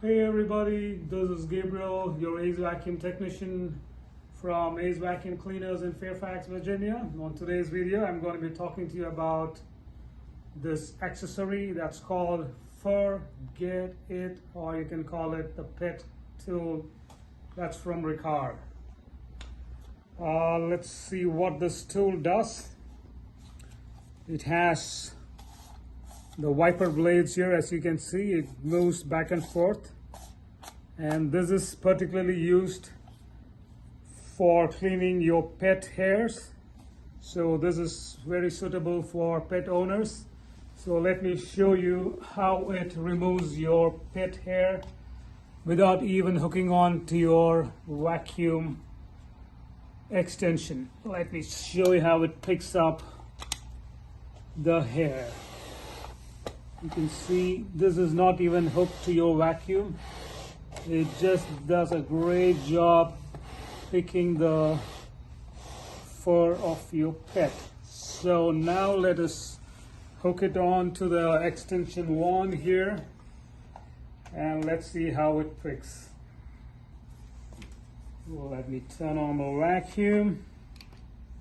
Hey everybody, this is Gabriel, your AceVacuum technician from AceVacuum Cleaners in Fairfax, Virginia. On today's video, I'm going to be talking to you about this accessory that's called Fur-Get-It, or you can call it the PET tool. That's from Riccar. Let's see what this tool does. It has the wiper blades here. As you can see, it moves back and forth, and this is particularly used for cleaning your pet hairs. So this is very suitable for pet owners. So let me show you how it removes your pet hair without even hooking on to your vacuum extension. Let me show you how it picks up the hair. You can see this is not even hooked to your vacuum. It just does a great job picking the fur of your pet. So now let us hook it on to the extension wand here, and let's see how it picks. Well, let me turn on the vacuum.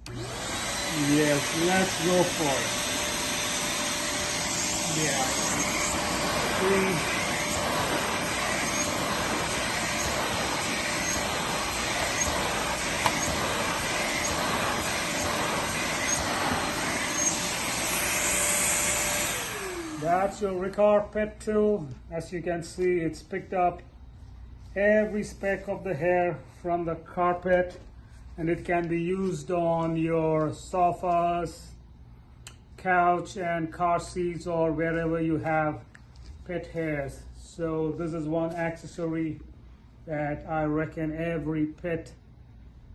Yes, let's go for it. Yeah. See? That's your Riccar PET tool. As you can see, it's picked up every speck of the hair from the carpet, and it can be used on your sofas, couch and car seats, or wherever you have pet hairs. So this is one accessory that I reckon every pet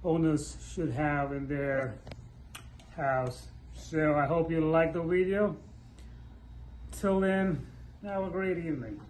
owners should have in their house. So I hope you like the video. Till then, have a great evening.